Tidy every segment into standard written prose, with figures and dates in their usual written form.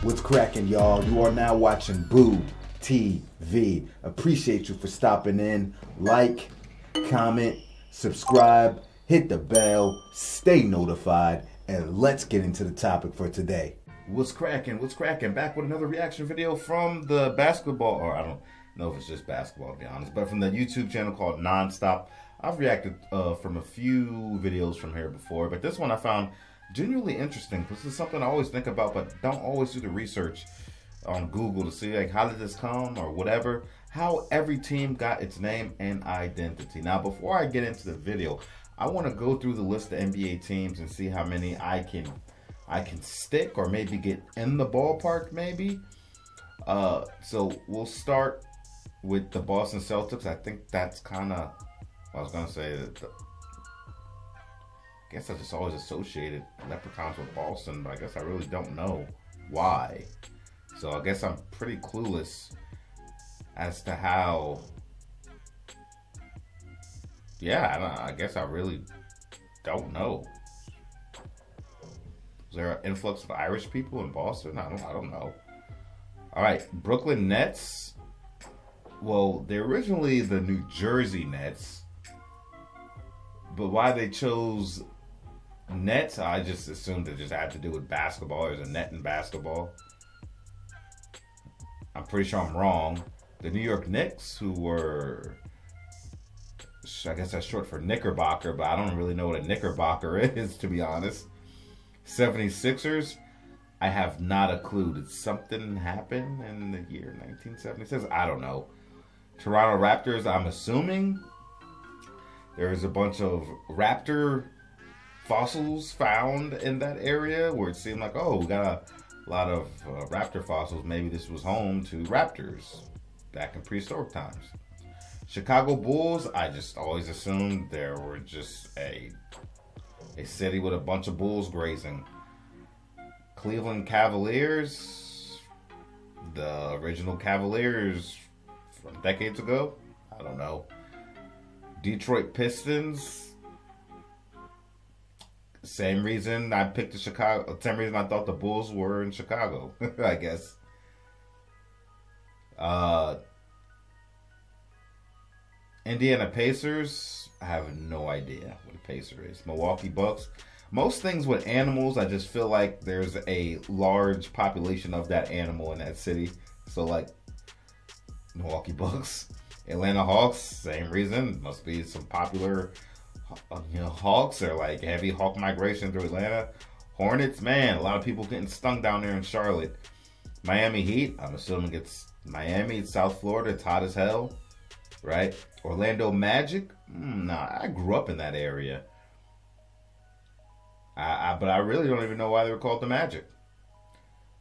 What's cracking, y'all? You are now watching Boo TV. Appreciate you for stopping in. Like, comment, subscribe, hit the bell, stay notified, and let's get into the topic for today. What's cracking? What's cracking? Back with another reaction video from the basketball, or I don't know if it's just basketball to be honest, but from the YouTube channel called Nonstop. I've reacted from a few videos from here before, but this one I found genuinely interesting. This is something I always think about, but don't always do the research on Google to see like how did this come or whatever. How every team got its name and identity. Now, before I get into the video, I want to go through the list of NBA teams and see how many I can stick or maybe get in the ballpark maybe. So we'll start with the Boston Celtics. I think that's kind of, I was gonna say that. I guess I just always associated Leprechauns with Boston, but I guess I really don't know why. So I guess I'm pretty clueless as to how. Yeah, I guess I really don't know. Is there an influx of Irish people in Boston? I don't know. All right, Brooklyn Nets. Well, they're originally the New Jersey Nets, but why they chose Nets, I just assumed it just had to do with basketball. There's a net in basketball. I'm pretty sure I'm wrong. The New York Knicks, who were, I guess that's short for Knickerbocker, but I don't really know what a Knickerbocker is, to be honest. 76ers, I have not a clue. Did something happen in the year 1976? I don't know. Toronto Raptors, I'm assuming there's a bunch of raptor fossils found in that area where it seemed like, oh, we got a lot of raptor fossils. Maybe this was home to raptors back in prehistoric times. Chicago Bulls, I just always assumed there were just a city with a bunch of bulls grazing. Cleveland Cavaliers, the original Cavaliers from decades ago, I don't know. Detroit Pistons, same reason I picked the Chicago, same reason I thought the Bulls were in Chicago, I guess. Indiana Pacers, I have no idea what a Pacer is. Milwaukee Bucks, most things with animals, I just feel like there's a large population of that animal in that city. So like Milwaukee Bucks. Atlanta Hawks, same reason, must be some popular hawks or like heavy hawk migration through Atlanta. Hornets, man, a lot of people getting stung down there in Charlotte. Miami Heat, I'm assuming it's Miami, it's South Florida, it's hot as hell, right? Orlando Magic, nah, I grew up in that area. But I really don't even know why they were called the Magic.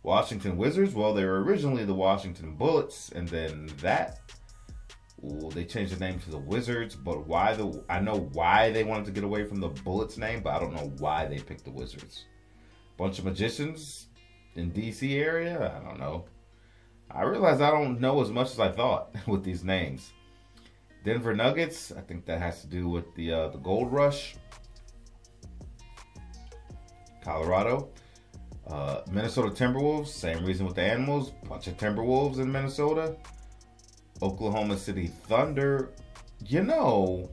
Washington Wizards, well, they were originally the Washington Bullets, and then they changed the name to the Wizards, but why I know why they wanted to get away from the Bullets name, but I don't know why they picked the Wizards. Bunch of magicians in DC area, I don't know. I realize I don't know as much as I thought with these names. Denver Nuggets, I think that has to do with the gold rush. Colorado. Minnesota Timberwolves, same reason with the animals, bunch of Timberwolves in Minnesota. Oklahoma City Thunder, you know,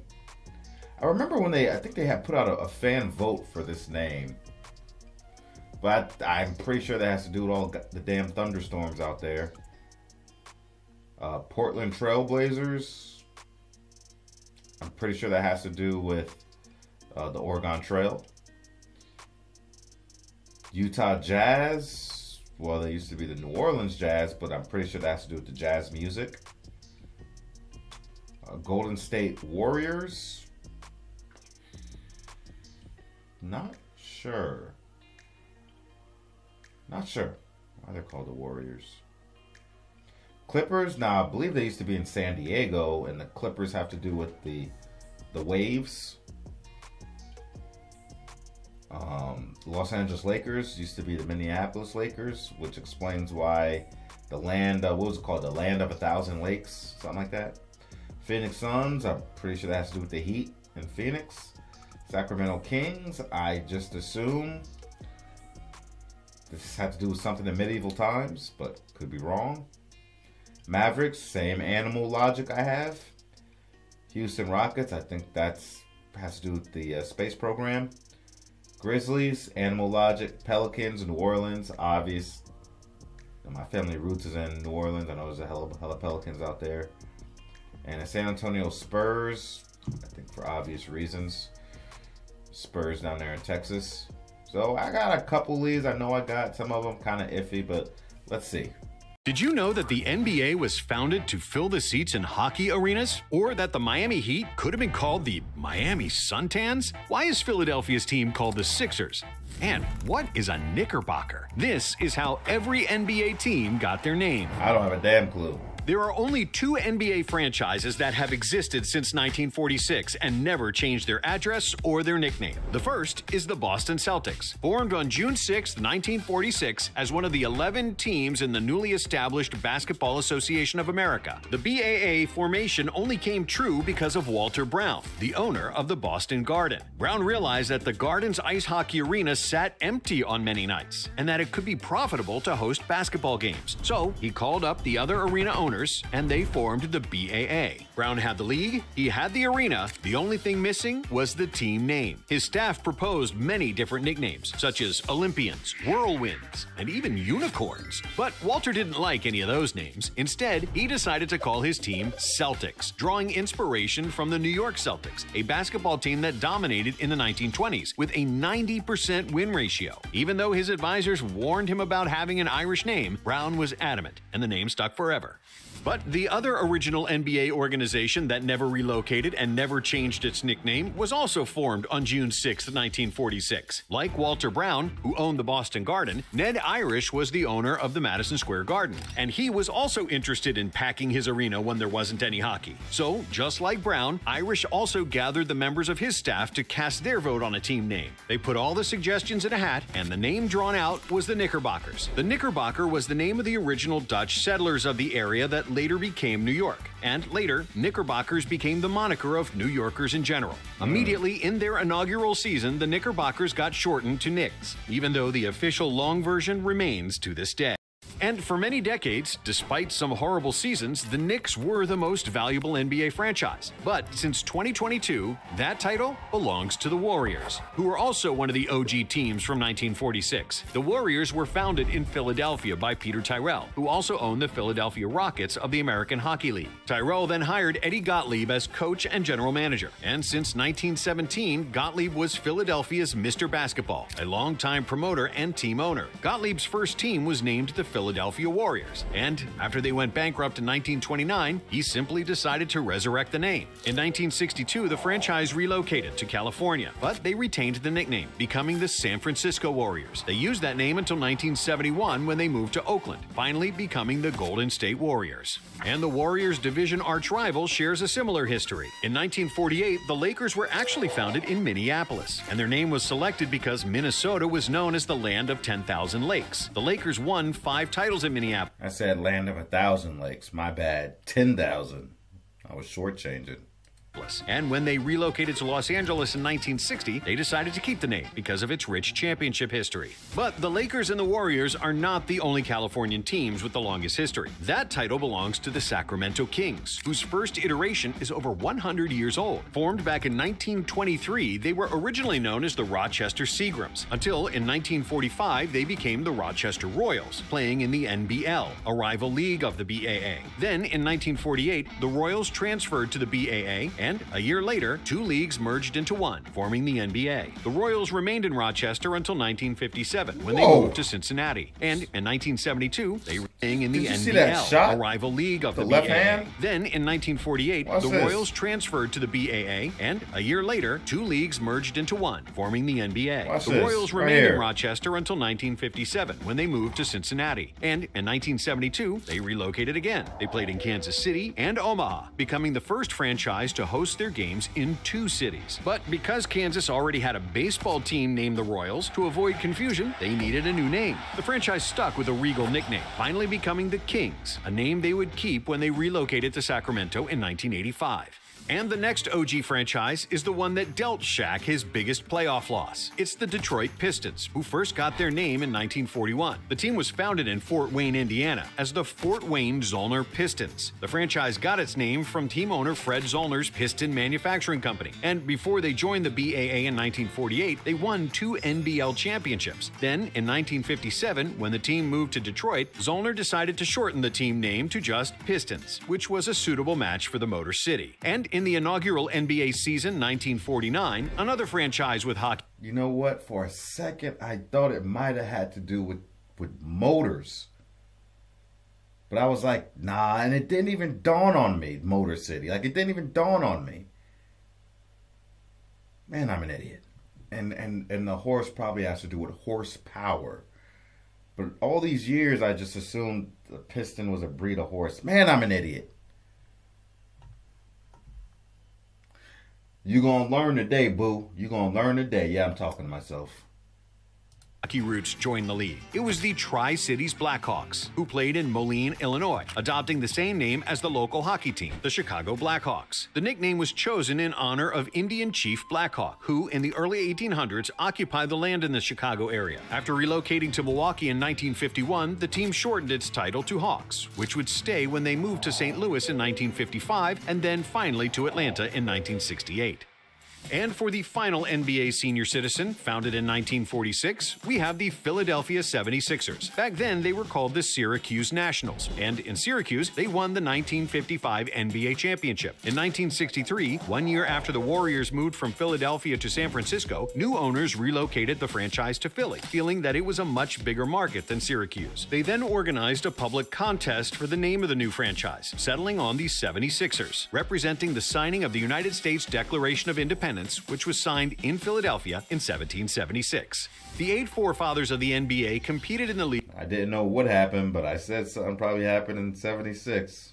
I remember when I think they had put out a fan vote for this name, but I'm pretty sure that has to do with all the damn thunderstorms out there. Portland Trailblazers, I'm pretty sure that has to do with the Oregon Trail. Utah Jazz, well, they used to be the New Orleans Jazz, but I'm pretty sure that has to do with the jazz music. Golden State Warriors, not sure why they're called the Warriors. Clippers, now I believe they used to be in San Diego, and the Clippers have to do with the waves. Los Angeles Lakers used to be the Minneapolis Lakers, which explains why the land, what was it called? The land of 1,000 lakes, something like that. Phoenix Suns, I'm pretty sure that has to do with the Heat in Phoenix. Sacramento Kings, I just assume this had to do with something in medieval times, but could be wrong. Mavericks, same animal logic I have. Houston Rockets, I think that's has to do with the space program. Grizzlies, animal logic. Pelicans, New Orleans, obvious. My family roots is in New Orleans. I know there's a hell of Pelicans out there. And the San Antonio Spurs, I think for obvious reasons. Spurs down there in Texas. So I got a couple leads. I know I got some of them kind of iffy, but let's see. Did you know that the NBA was founded to fill the seats in hockey arenas? Or that the Miami Heat could have been called the Miami Suntans? Why is Philadelphia's team called the Sixers? And what is a Knickerbocker? This is how every NBA team got their name. I don't have a damn clue. There are only 2 NBA franchises that have existed since 1946 and never changed their address or their nickname. The first is the Boston Celtics, formed on June 6, 1946 as one of the 11 teams in the newly established Basketball Association of America. The BAA formation only came true because of Walter Brown, the owner of the Boston Garden. Brown realized that the Garden's ice hockey arena sat empty on many nights and that it could be profitable to host basketball games. So he called up the other arena owners and they formed the BAA. Brown had the league, he had the arena, the only thing missing was the team name. His staff proposed many different nicknames, such as Olympians, Whirlwinds, and even Unicorns. But Walter didn't like any of those names. Instead, he decided to call his team Celtics, drawing inspiration from the New York Celtics, a basketball team that dominated in the 1920s with a 90% win ratio. Even though his advisors warned him about having an Irish name, Brown was adamant, and the name stuck forever. But the other original NBA organization that never relocated and never changed its nickname was also formed on June 6, 1946. Like Walter Brown, who owned the Boston Garden, Ned Irish was the owner of the Madison Square Garden, and he was also interested in packing his arena when there wasn't any hockey. So, just like Brown, Irish also gathered the members of his staff to cast their vote on a team name. They put all the suggestions in a hat, and the name drawn out was the Knickerbockers. The Knickerbocker was the name of the original Dutch settlers of the area that later became New York, and later, Knickerbockers became the moniker of New Yorkers in general. Immediately in their inaugural season, the Knickerbockers got shortened to Knicks, even though the official long version remains to this day. And for many decades, despite some horrible seasons, the Knicks were the most valuable NBA franchise. But since 2022, that title belongs to the Warriors, who are also one of the OG teams from 1946. The Warriors were founded in Philadelphia by Peter Tyrell, who also owned the Philadelphia Rockets of the American Hockey League. Tyrell then hired Eddie Gottlieb as coach and general manager. And since 1917, Gottlieb was Philadelphia's Mr. Basketball, a longtime promoter and team owner. Gottlieb's first team was named the Philadelphia Warriors, and after they went bankrupt in 1929, he simply decided to resurrect the name. In 1962, the franchise relocated to California, but they retained the nickname, becoming the San Francisco Warriors. They used that name until 1971 when they moved to Oakland, finally becoming the Golden State Warriors. And the Warriors' division arch rival shares a similar history. In 1948, the Lakers were actually founded in Minneapolis, and their name was selected because Minnesota was known as the land of 10,000 lakes. The Lakers won 5 titles in Minneapolis. I said land of 1,000 lakes. My bad. 10,000. I was shortchanging. And when they relocated to Los Angeles in 1960, they decided to keep the name because of its rich championship history. But the Lakers and the Warriors are not the only Californian teams with the longest history. That title belongs to the Sacramento Kings, whose first iteration is over 100 years old. Formed back in 1923, they were originally known as the Rochester Seagrams, until in 1945 they became the Rochester Royals, playing in the NBL, a rival league of the BAA. Then in 1948, the Royals transferred to the BAA, and a year later, 2 leagues merged into one, forming the NBA. The Royals remained in Rochester until 1957, when they moved to Cincinnati. And in 1972, they were playing in the NBL, a rival league of the BAA. Then in 1948, the Royals transferred to the BAA, and a year later, 2 leagues merged into one, forming the NBA. The Royals remained in Rochester until 1957, when they moved to Cincinnati. And in 1972, they relocated again. They played in Kansas City and Omaha, becoming the first franchise to host their games in 2 cities. But because Kansas already had a baseball team named the Royals, to avoid confusion, they needed a new name. The franchise stuck with a regal nickname, finally becoming the Kings, a name they would keep when they relocated to Sacramento in 1985. And the next OG franchise is the one that dealt Shaq his biggest playoff loss. It's the Detroit Pistons, who first got their name in 1941. The team was founded in Fort Wayne, Indiana, as the Fort Wayne Zollner Pistons. The franchise got its name from team owner Fred Zollner's Piston Manufacturing Company. And before they joined the BAA in 1948, they won 2 NBL championships. Then, in 1957, when the team moved to Detroit, Zollner decided to shorten the team name to just Pistons, which was a suitable match for the Motor City. And in the inaugural NBA season 1949, another franchise with hockey. You know what? For a second, I thought it might have had to do with motors. But I was like, nah, and it didn't even dawn on me, Motor City. Like, it didn't even dawn on me. Man, I'm an idiot. And the horse probably has to do with horsepower. But all these years, I just assumed the Piston was a breed of horse. Man, I'm an idiot. You gonna learn today, boo. You gonna learn today. Yeah, I'm talking to myself. Hockey roots joined the league. It was the Tri-Cities Blackhawks, who played in Moline, Illinois, adopting the same name as the local hockey team, the Chicago Blackhawks. The nickname was chosen in honor of Indian Chief Blackhawk, who in the early 1800s occupied the land in the Chicago area. After relocating to Milwaukee in 1951, the team shortened its title to Hawks, which would stay when they moved to St. Louis in 1955 and then finally to Atlanta in 1968. And for the final NBA senior citizen, founded in 1946, we have the Philadelphia 76ers. Back then, they were called the Syracuse Nationals, and in Syracuse, they won the 1955 NBA championship. In 1963, 1 year after the Warriors moved from Philadelphia to San Francisco, new owners relocated the franchise to Philly, feeling that it was a much bigger market than Syracuse. They then organized a public contest for the name of the new franchise, settling on the 76ers, representing the signing of the United States Declaration of Independence, which was signed in Philadelphia in 1776. The 8 forefathers of the NBA competed in the league. I didn't know what happened, but I said something probably happened in 76.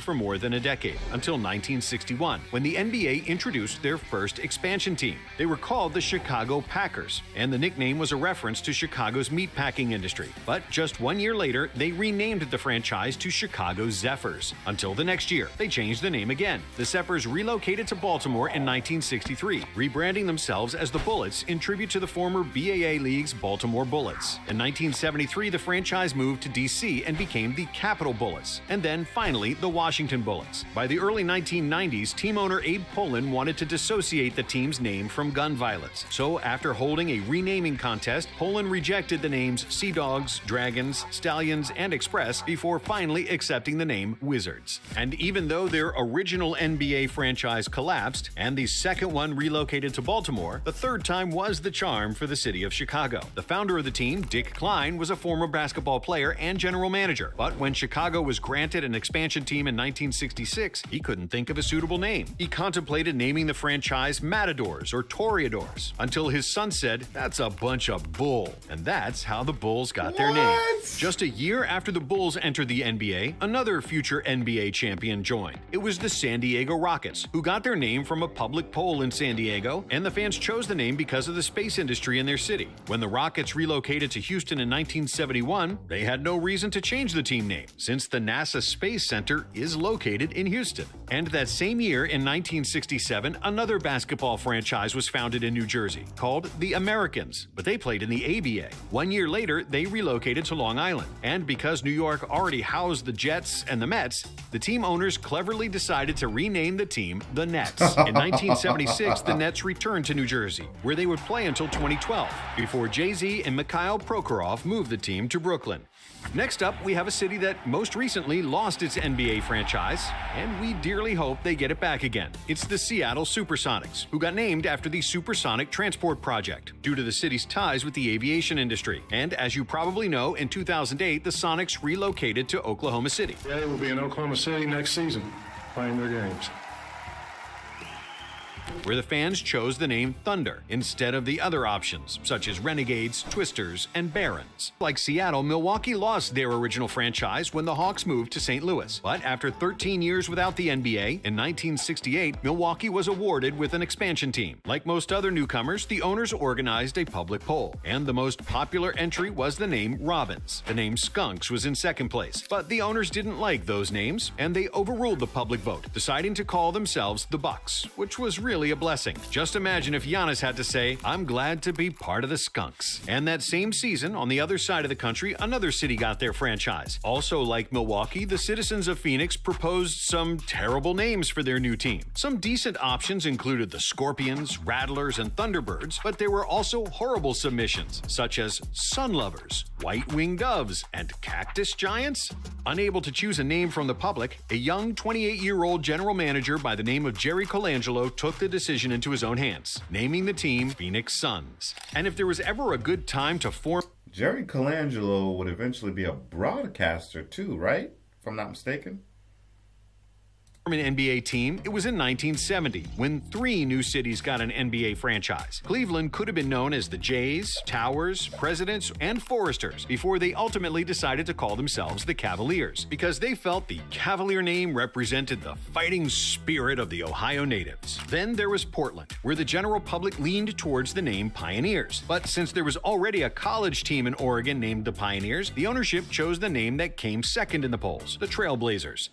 For more than a decade, until 1961, when the NBA introduced their first expansion team. They were called the Chicago Packers, and the nickname was a reference to Chicago's meatpacking industry. But just 1 year later, they renamed the franchise to Chicago Zephyrs. Until the next year, they changed the name again. The Zephyrs relocated to Baltimore in 1963, rebranding themselves as the Bullets in tribute to the former BAA League's Baltimore Bullets. In 1973, the franchise moved to D.C. and became the Capitol Bullets, and then finally the Washington Bullets. By the early 1990s, team owner Abe Pollin wanted to dissociate the team's name from gun violence. So after holding a renaming contest, Pollin rejected the names Sea Dogs, Dragons, Stallions, and Express before finally accepting the name Wizards. And even though their original NBA franchise collapsed and the second one relocated to Baltimore, the third time was the charm for the city of Chicago. The founder of the team, Dick Klein, was a former basketball player and general manager. But when Chicago was granted an expansion team in 1966, he couldn't think of a suitable name. He contemplated naming the franchise Matadors or Toreadors, until his son said, "That's a bunch of bull." And that's how the Bulls got their name. Just a year after the Bulls entered the NBA, another future NBA champion joined. It was the San Diego Rockets, who got their name from a public poll in San Diego, and the fans chose the name because of the space industry in their city. When the Rockets relocated to Houston in 1971, they had no reason to change the team name, since the NASA Space Center is located in Houston. And that same year, in 1967, another basketball franchise was founded in New Jersey, called the Americans, but they played in the ABA. 1 year later, they relocated to Long Island. And because New York already housed the Jets and the Mets, the team owners cleverly decided to rename the team the Nets. In 1976, the Nets returned to New Jersey, where they would play until 2012, before Jay-Z and Mikhail Prokhorov moved the team to Brooklyn. Next up, we have a city that most recently lost its NBA franchise, and we dearly hope they get it back again. It's the Seattle Supersonics, who got named after the Supersonic Transport Project, due to the city's ties with the aviation industry. And as you probably know, in 2008, the Sonics relocated to Oklahoma City. They will be in Oklahoma City next season, playing their games. where the fans chose the name Thunder instead of the other options, such as Renegades, Twisters, and Barons. Like Seattle, Milwaukee lost their original franchise when the Hawks moved to St. Louis. But after 13 years without the NBA, in 1968, Milwaukee was awarded with an expansion team. Like most other newcomers, the owners organized a public poll, and the most popular entry was the name Robins. The name Skunks was in second place, but the owners didn't like those names, and they overruled the public vote, deciding to call themselves the Bucks, which was really a blessing. Just imagine if Giannis had to say, "I'm glad to be part of the Skunks." And that same season, on the other side of the country, another city got their franchise. Also like Milwaukee, the citizens of Phoenix proposed some terrible names for their new team. Some decent options included the Scorpions, Rattlers, and Thunderbirds, but there were also horrible submissions, such as Sunlovers, White-Winged Doves, and Cactus Giants. Unable to choose a name from the public, a young 28-year-old general manager by the name of Jerry Colangelo took the decision into his own hands, naming the team Phoenix Suns. And if there was ever a good time to form... Jerry Colangelo would eventually be a broadcaster too, right? If I'm not mistaken. An NBA team, it was in 1970 when 3 new cities got an NBA franchise. Cleveland could have been known as the Jays, Towers, Presidents, and Foresters before they ultimately decided to call themselves the Cavaliers because they felt the Cavalier name represented the fighting spirit of the Ohio natives. Then there was Portland, where the general public leaned towards the name Pioneers. But since there was already a college team in Oregon named the Pioneers, the ownership chose the name that came second in the polls, the Trailblazers.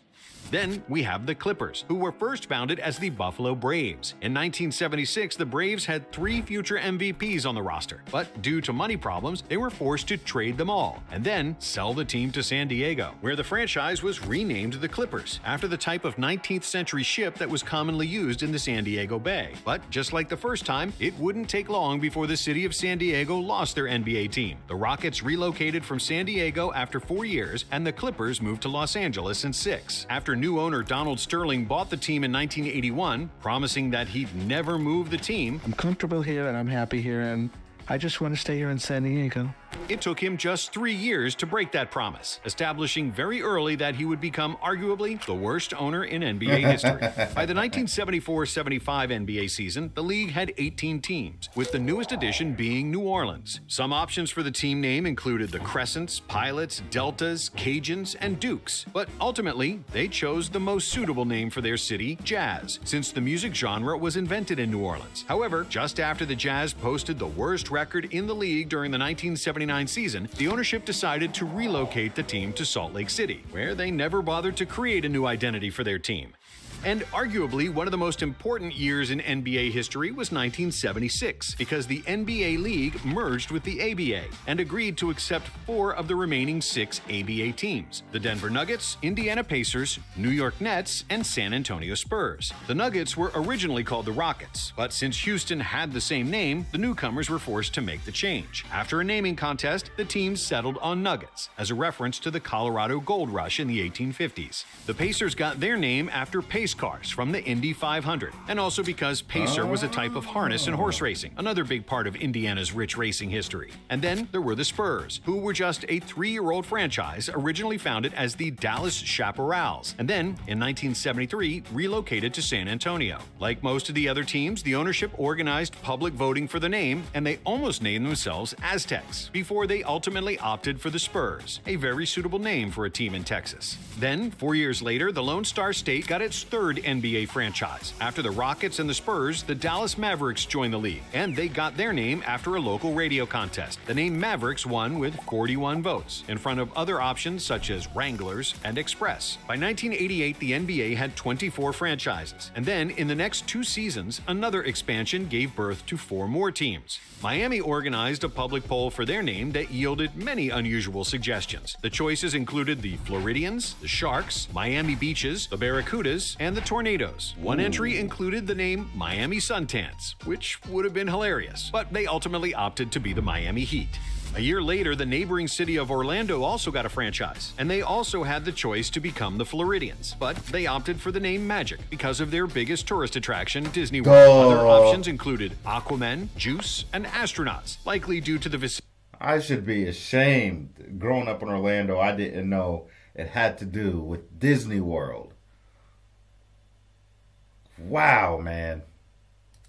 Then we have the Clippers, who were first founded as the Buffalo Braves. In 1976, the Braves had 3 future MVPs on the roster, but due to money problems, they were forced to trade them all and then sell the team to San Diego, where the franchise was renamed the Clippers, after the type of 19th century ship that was commonly used in the San Diego Bay. But just like the first time, it wouldn't take long before the city of San Diego lost their NBA team. The Rockets relocated from San Diego after 4 years, and the Clippers moved to Los Angeles in 6. After new owner Donald Sterling bought the team in 1981, promising that he'd never move the team. I'm comfortable here and I'm happy here, and I just want to stay here in San Diego. It took him just 3 years to break that promise, establishing very early that he would become arguably the worst owner in NBA history. By the 1974-75 NBA season, the league had 18 teams, with the newest addition being New Orleans. Some options for the team name included the Crescents, Pilots, Deltas, Cajuns, and Dukes. But ultimately, they chose the most suitable name for their city, Jazz, since the music genre was invented in New Orleans. However, just after the Jazz posted the worst record in the league during the 1979 season, the ownership decided to relocate the team to Salt Lake City, where they never bothered to create a new identity for their team. And arguably one of the most important years in NBA history was 1976, because the NBA League merged with the ABA and agreed to accept 4 of the remaining 6 ABA teams: the Denver Nuggets, Indiana Pacers, New York Nets, and San Antonio Spurs. The Nuggets were originally called the Rockets, but since Houston had the same name, the newcomers were forced to make the change. After a naming contest, the teams settled on Nuggets, as a reference to the Colorado Gold Rush in the 1850s. The Pacers got their name after pace cars from the Indy 500, and also because Pacer was a type of harness in horse racing, another big part of Indiana's rich racing history. And then there were the Spurs, who were just a 3-year-old franchise originally founded as the Dallas Chaparrals, and then in 1973 relocated to San Antonio. Like most of the other teams, the ownership organized public voting for the name, and they almost named themselves Aztecs before they ultimately opted for the Spurs, a very suitable name for a team in Texas. Then, 4 years later, the Lone Star State got its 3rd NBA franchise. After the Rockets and the Spurs, the Dallas Mavericks joined the league, and they got their name after a local radio contest. The name Mavericks won with 41 votes, in front of other options such as Wranglers and Express. By 1988, the NBA had 24 franchises, and then in the next 2 seasons, another expansion gave birth to 4 more teams. Miami organized a public poll for their name that yielded many unusual suggestions. The choices included the Floridians, the Sharks, Miami Beaches, the Barracudas, and the Tornadoes. One entry included the name Miami Suntans, which would have been hilarious, but they ultimately opted to be the Miami Heat. A year later, the neighboring city of Orlando also got a franchise, and they also had the choice to become the Floridians, but they opted for the name Magic because of their biggest tourist attraction, Disney World. Other options included Aquaman, Juice, and Astronauts, likely due to the vicinity. I should be ashamed. Growing up in Orlando, I didn't know it had to do with Disney World. Wow, man.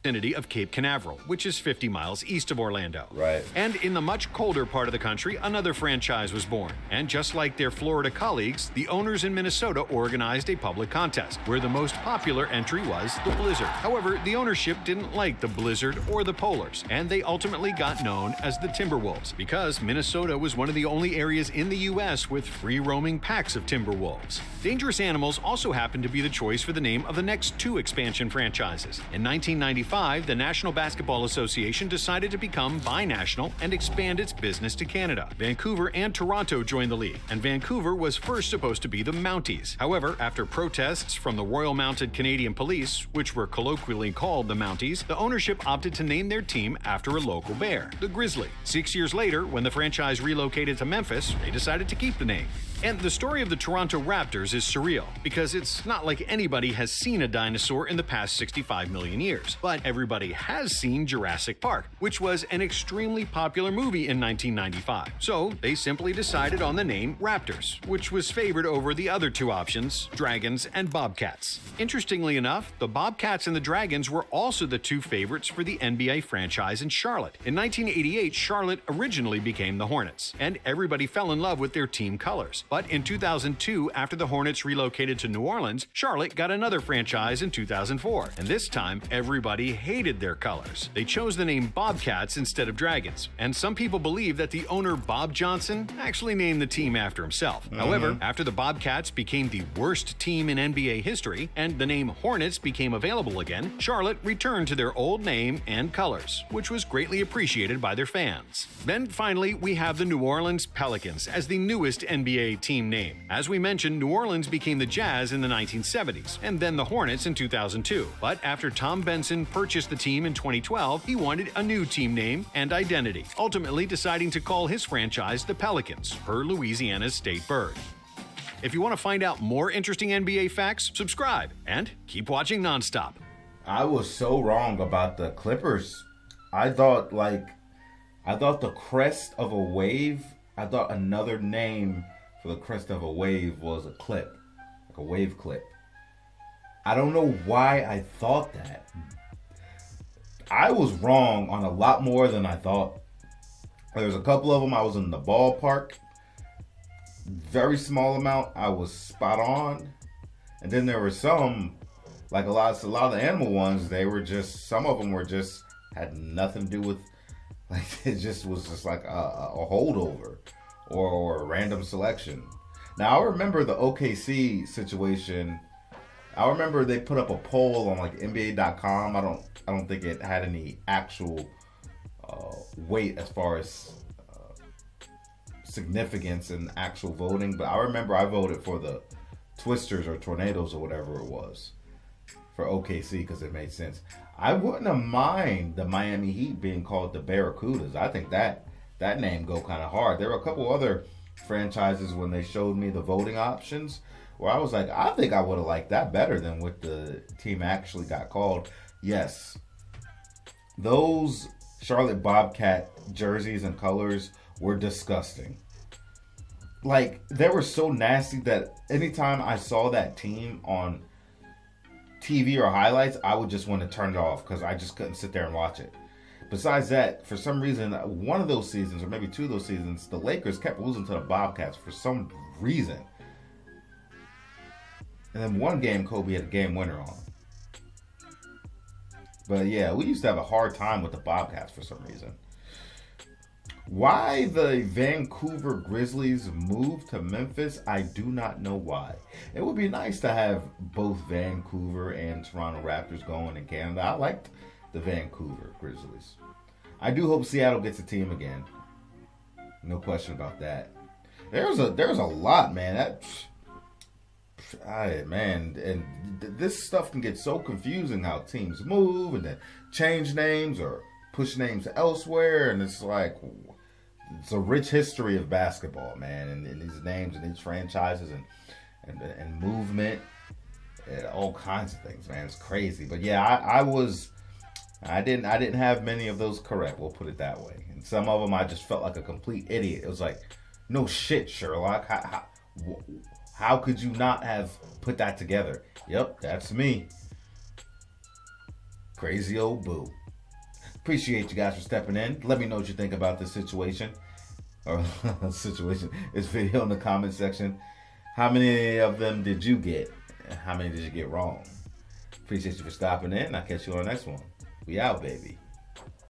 vicinity of Cape Canaveral, which is 50 miles east of Orlando. Right. And in the much colder part of the country, another franchise was born. And just like their Florida colleagues, the owners in Minnesota organized a public contest, where the most popular entry was the Blizzard. However, the ownership didn't like the Blizzard or the Polars, and they ultimately got known as the Timberwolves, because Minnesota was one of the only areas in the U.S. with free-roaming packs of Timberwolves. Dangerous Animals also happened to be the choice for the name of the next two expansion franchises. In 1995, the National Basketball Association decided to become binational and expand its business to Canada. Vancouver and Toronto joined the league, and Vancouver was first supposed to be the Mounties. However, after protests from the Royal Mounted Canadian Police, which were colloquially called the Mounties, the ownership opted to name their team after a local bear, the Grizzly. 6 years later, when the franchise relocated to Memphis, they decided to keep the name. And the story of the Toronto Raptors is surreal, because it's not like anybody has seen a dinosaur in the past 65 million years. But everybody has seen Jurassic Park, which was an extremely popular movie in 1995. So they simply decided on the name Raptors, which was favored over the other two options, Dragons and Bobcats. Interestingly enough, the Bobcats and the Dragons were also the two favorites for the NBA franchise in Charlotte. In 1988, Charlotte originally became the Hornets, and everybody fell in love with their team colors. But in 2002, after the Hornets relocated to New Orleans, Charlotte got another franchise in 2004, and this time everybody hated their colors. They chose the name Bobcats instead of Dragons, and some people believe that the owner Bob Johnson actually named the team after himself. However, after the Bobcats became the worst team in NBA history, and the name Hornets became available again, Charlotte returned to their old name and colors, which was greatly appreciated by their fans. Then finally, we have the New Orleans Pelicans as the newest NBA team name. As we mentioned, New Orleans became the Jazz in the 1970s, and then the Hornets in 2002. But after Tom Benson purchased the team in 2012, he wanted a new team name and identity, ultimately deciding to call his franchise the Pelicans, per Louisiana's state bird. If you want to find out more interesting NBA facts, subscribe and keep watching nonstop. I was so wrong about the Clippers. I thought the crest of a wave, I thought another name for the crest of a wave was a clip, like a wave clip. I don't know why I thought that. I was wrong on a lot more than I thought. There's a couple of them I was in the ballpark. Very small amount I was spot on. And then there were some, like a lot of the animal ones, they were just, some of them were just, had nothing to do with, like it just was just like a holdover. Or a random selection. Now I remember the OKC situation. I remember they put up a poll on like NBA.com. I don't think it had any actual weight as far as significance and actual voting. But I remember I voted for the Twisters or Tornadoes or whatever it was for OKC because it made sense. I wouldn't have mind the Miami Heat being called the Barracudas. I think that name go kind of hard. There were a couple other franchises when they showed me the voting options where I was like, I think I would have liked that better than what the team actually got called. Yes, those Charlotte Bobcat jerseys and colors were disgusting. Like, they were so nasty that anytime I saw that team on TV or highlights, I would just want to turn it off because I just couldn't sit there and watch it. Besides that, for some reason, one of those seasons, or maybe two of those seasons, the Lakers kept losing to the Bobcats for some reason. And then one game, Kobe had a game winner on. But yeah, we used to have a hard time with the Bobcats for some reason. Why the Vancouver Grizzlies moved to Memphis, I do not know why. It would be nice to have both Vancouver and Toronto Raptors going in Canada. I liked the Vancouver Grizzlies. I do hope Seattle gets a team again. No question about that. There's a lot, man. And this stuff can get so confusing how teams move and then change names or push names elsewhere, and it's like it's a rich history of basketball, man, and these names and these franchises and movement and all kinds of things, man. It's crazy, but yeah, I didn't have many of those correct. We'll put it that way. And some of them I just felt like a complete idiot. It was like, no shit, Sherlock. How could you not have put that together? Yep, that's me. Crazy old Boo. Appreciate you guys for stepping in. Let me know what you think about this situation. Or this video in the comment section. How many of them did you get? How many did you get wrong? Appreciate you for stopping in. I'll catch you on the next one. We out, baby.